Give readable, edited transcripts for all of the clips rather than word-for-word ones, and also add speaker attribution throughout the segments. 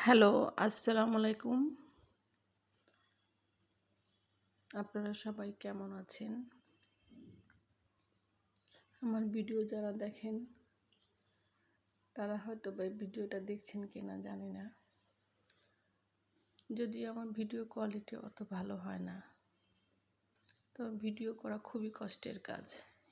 Speaker 1: Hello, আসসালামু আলাইকুম। আপনারা সবাই কেমন আছেন? আমার ভিডিও যারা দেখেন তারা হয়তো বা এই ভিডিওটা দেখছেন কিনা জানি না। যদিও আমার ভিডিও কোয়ালিটি অত ভালো হয় না, তো ভিডিও করা খুবই কষ্টের কাজ।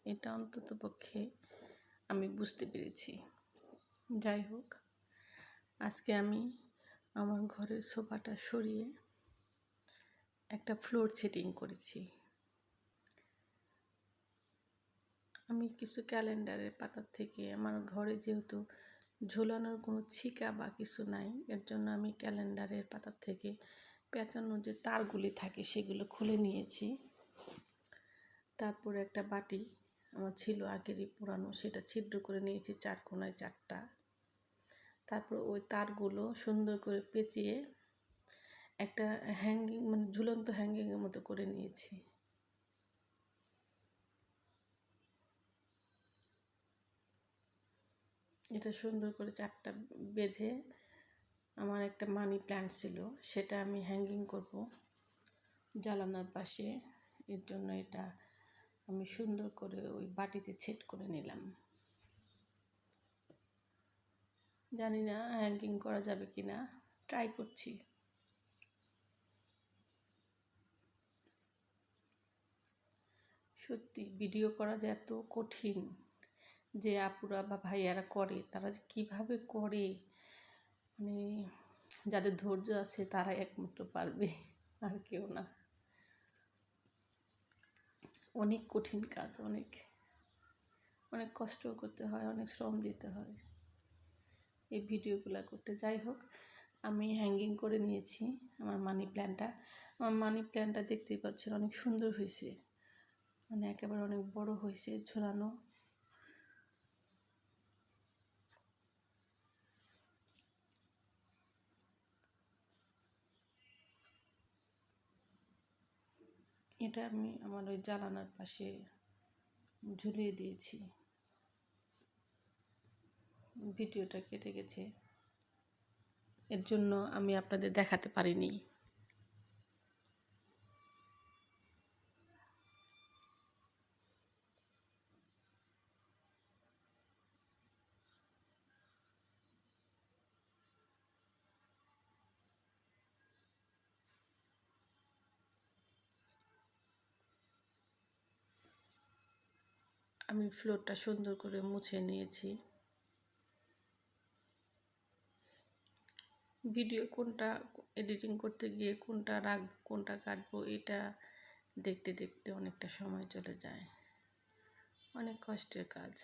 Speaker 1: এটা অন্ততপক্ষে আমি বুঝতে পেরেছি। যাই হোক, আজকে আমি আমার ঘরের সোফাটা সরিয়ে একটা ফ্লোর সেটিং করেছি। আমি কিছু ক্যালেন্ডারের পাতার থেকে আমার ঘরে যেহেতু ঝোলানোর কোনো ছিকা বা কিছু নাই, এর জন্য আমি ক্যালেন্ডারের পাতার থেকে পেঁচানো যে তারগুলি থাকে সেগুলো খুলে নিয়েছি। তারপরে একটা বাটি আমার ছিল আগেরই পুরানো, সেটা ছিদ্র করে নিয়েছি 4 কোণায় 4টা। তারপর ওই তারগুলো সুন্দর করে পেঁচিয়ে একটা হ্যাঙ্গিং মানে ঝুলন্ত হ্যাঙ্গিংয়ের মতো করে নিয়েছি। এটা সুন্দর করে 4টা বেঁধে আমার একটা মানি প্ল্যান্ট ছিল, সেটা আমি হ্যাঙ্গিং করব জানালার পাশে। এর জন্য এটা আমি সুন্দর করে ওই বাটিতে সেট করে নিলাম। জানি না হ্যাঙ্গিং করা যাবে কি না, ট্রাই করছি। সত্যি ভিডিও করা যে এত কঠিন, যে আপুরা বা ভাইয়ারা করে তারা যে কীভাবে করে, মানে যাদের ধৈর্য আছে তারাই একমাত্র পারবে, আর কেউ না। অনেক কঠিন কাজ, অনেক অনেক কষ্টও করতে হয়, অনেক শ্রম দিতে হয় এই ভিডিওগুলো করতে। যাই হোক, আমি হ্যাঙ্গিং করে নিয়েছি আমার মানি প্ল্যান্টটা। আমার মানি প্ল্যান্টটা দেখতেই পাচ্ছেন অনেক সুন্দর হয়েছে, মানে একেবারে অনেক বড় হয়েছে ঝোলানো। এটা আমি আমার ওই জানালার পাশে ঝুলিয়ে দিয়েছি। ভিডিওটা কেটে গেছে, এর জন্য আমি আপনাদের দেখাতে পারিনি। আমি ফ্লোরটা সুন্দর করে মুছে নিয়েছি। ভিডিও কোনটা এডিটিং করতে গিয়ে কোনটা রাখবো কোনটা কাটবো, এটা দেখতে দেখতে অনেকটা সময় চলে যায়, অনেক কষ্টের কাজ।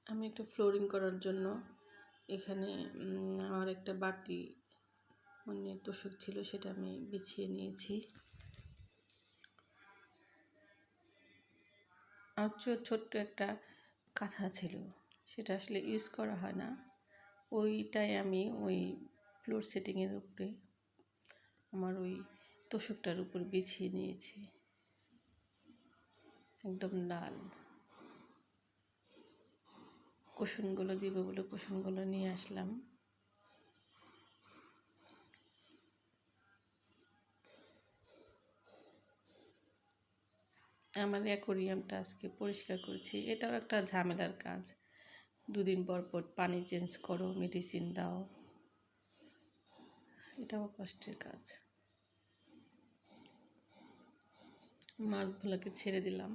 Speaker 1: আমি একটু ফ্লোরিং করার জন্য এখানে আমার একটা বাটি মানে তোষক ছিল, সেটা আমি বিছিয়ে নিয়েছি। আর ছোট্ট একটা কাঁথা ছিল, সেটা আসলে ইউজ করা হয় না, ওইটাই আমি ওই ফ্লোর সেটিংয়ের উপরে আমার ওই তোষকটার উপর বিছিয়ে নিয়েছি, একদম লাল। কুশনগুলো দিব বলে কুশনগুলো নিয়ে আসলাম। আমার অ্যাকোরিয়ামটা আজকে পরিষ্কার করেছি, এটাও একটা ঝামেলার কাজ। 2 দিন পর পর পানি চেঞ্জ করো, মেডিসিন দাও, এটাও কষ্টের কাজ। মাছগুলোকে ছেড়ে দিলাম,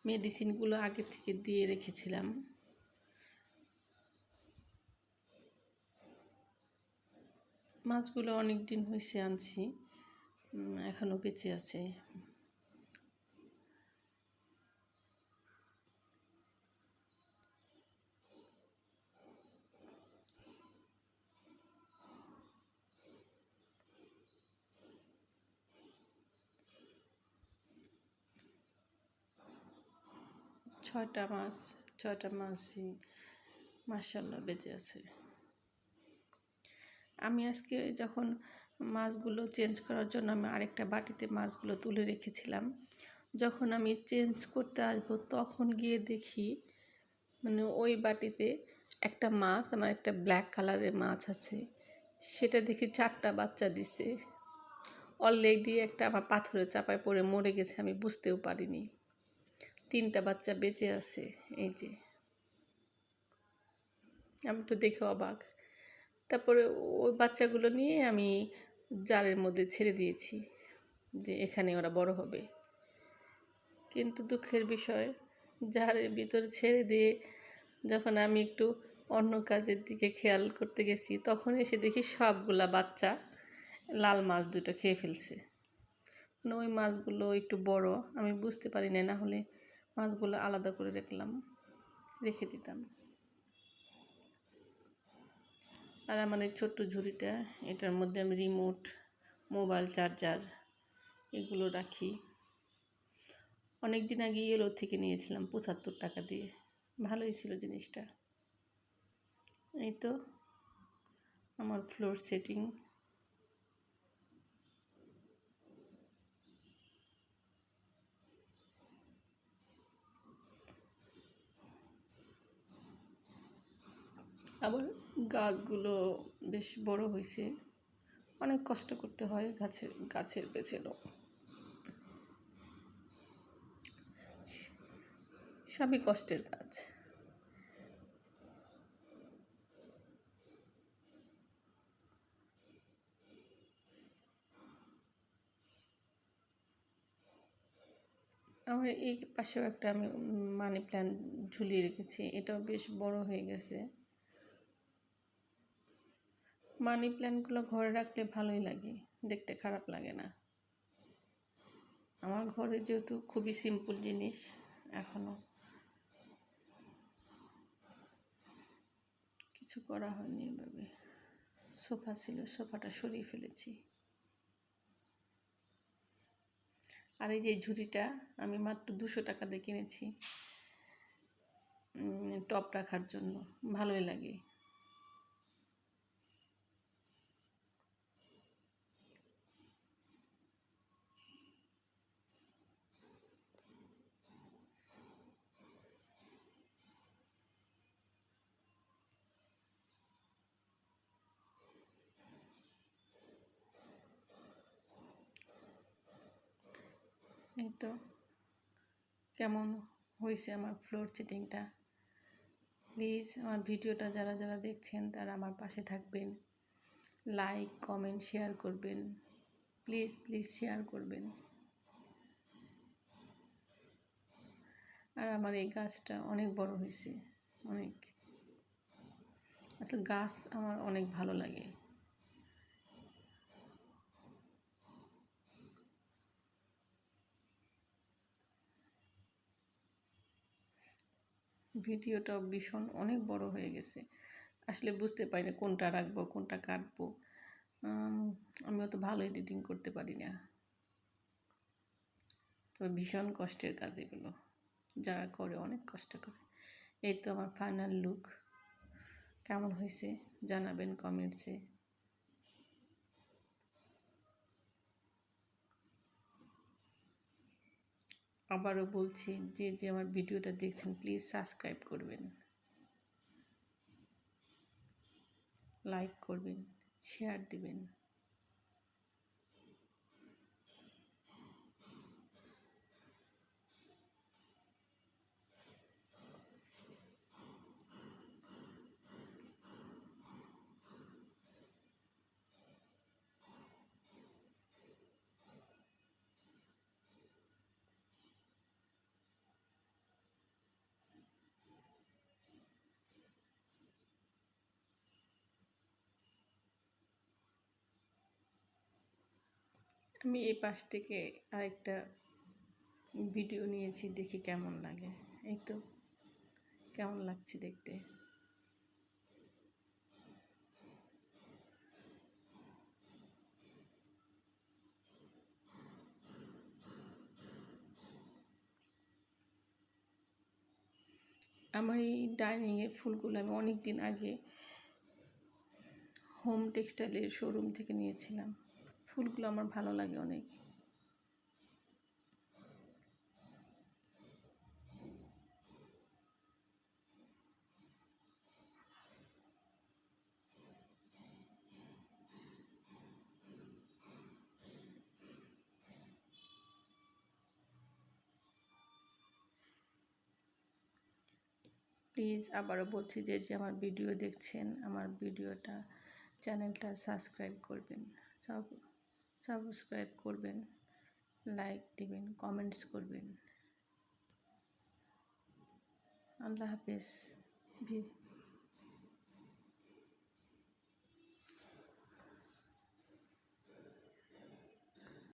Speaker 1: মেডিসিনগুলো আগে থেকে দিয়ে রেখেছিলাম। মাছগুলো অনেক দিন হয়েছে আনছি, এখনও বেঁচে আছে। ছয়টা মাছই মাশাআল্লাহ বেঁচে আছে। আমি আজকে যখন মাছগুলো চেঞ্জ করার জন্য আমি আরেকটা বাটিতে মাছগুলো তুলে রেখেছিলাম, যখন আমি চেঞ্জ করতে আসবো তখন গিয়ে দেখি মানে ওই বাটিতে একটা মাছ, আমার একটা ব্ল্যাক কালারের মাছ আছে, সেটা দেখি 4টা বাচ্চা দিছে। অলরেডি একটা আমার পাথরের চাপায় পড়ে মরে গেছে, আমি বুঝতেও পারিনি। 3টা বাচ্চা বেঁচে আছে। এই যে আমি তো দেখে অবাক। তারপরে ওই বাচ্চাগুলো নিয়ে আমি জারের মধ্যে ছেড়ে দিয়েছি যে এখানে ওরা বড় হবে। কিন্তু দুঃখের বিষয়, জারের ভিতরে ছেড়ে দিয়ে যখন আমি একটু অন্য কাজের দিকে খেয়াল করতে গেছি, তখন এসে দেখি সবগুলা বাচ্চা লাল মাছ দুটো খেয়ে ফেলছে। মানে ওই মাছগুলো একটু বড়, আমি বুঝতে পারি না, না হলে মাছগুলো আলাদা করে রেখে দিতাম। আর আমার এই ছোট্ট ঝুড়িটা, এটার মধ্যে আমি রিমোট, মোবাইল চার্জার এগুলো রাখি। অনেক দিন আগে ইয়েলো থেকে নিয়েছিলাম 75 টাকা দিয়ে, ভালোই ছিল জিনিসটা। এই তো আমার ফ্লোর সেটিং। আবার গাছগুলো বেশ বড় হয়েছে, অনেক কষ্ট করতে হয় গাছের পেছনেও। সবই কষ্টের কাজ। আমার এই পাশেও একটা আমি মানি প্ল্যান্ট ঝুলিয়ে রেখেছি, এটাও বেশ বড় হয়ে গেছে। মানি প্ল্যান্টগুলো ঘরে রাখলে ভালোই লাগে, দেখতে খারাপ লাগে না। আমার ঘরে যেহেতু খুবই সিম্পল জিনিস, এখনও কিছু করা হয়নি এভাবে। সোফা ছিল, সোফাটা সরিয়ে ফেলেছি। আর এই যে ঝুড়িটা আমি মাত্র 200 টাকা দিয়ে কিনেছি টপ রাখার জন্য, ভালোই লাগে। এই তো কেমন হয়েছে আমার ফ্লোর সিটিংটা। প্লিজ আমার ভিডিওটা যারা যারা দেখছেন তারা আমার পাশে থাকবেন, লাইক কমেন্ট শেয়ার করবেন, প্লিজ প্লিজ শেয়ার করবেন। আর আমার এই গাছটা অনেক বড় হয়েছে, অনেক। আসলে গাছ আমার অনেক ভালো লাগে। ভিডিওটা ভীষণ অনেক বড় হয়ে গেছে, আসলে বুঝতে পারি না কোনটা রাখবো কোনটা কাটবো। আমি অত ভালো এডিটিং করতে পারি না, তবে ভীষণ কষ্টের কাজ এগুলো, যারা করে অনেক কষ্ট করে। এই তো আমার ফাইনাল লুক, কেমন হয়েছে জানাবেন কমেন্টসে। আবারও বলছি, যে যে আমার ভিডিওটা দেখছেন প্লিজ সাবস্ক্রাইব করবেন, লাইক করবেন, শেয়ার দিবেন। আমি এই পাশ থেকে আরেকটা ভিডিও নিয়েছি, দেখি কেমন লাগে। এই তো কেমন লাগছে দেখতে। আমার এই ডাইনিংয়ের ফুলগুলো আমি অনেক দিন আগে হোম টেক্সটাইলের শোরুম থেকে নিয়েছিলাম। ফুলগুলো আমার ভালো লাগে অনেক। প্লিজ আবারও বলছি যে আমার ভিডিও দেখছেন, আমার চ্যানেলটা সাবস্ক্রাইব করবেন, সাবস্ক্রাইব করবেন, লাইক দিবেন, কমেন্টস করবেন। আল্লাহ হাফেজ।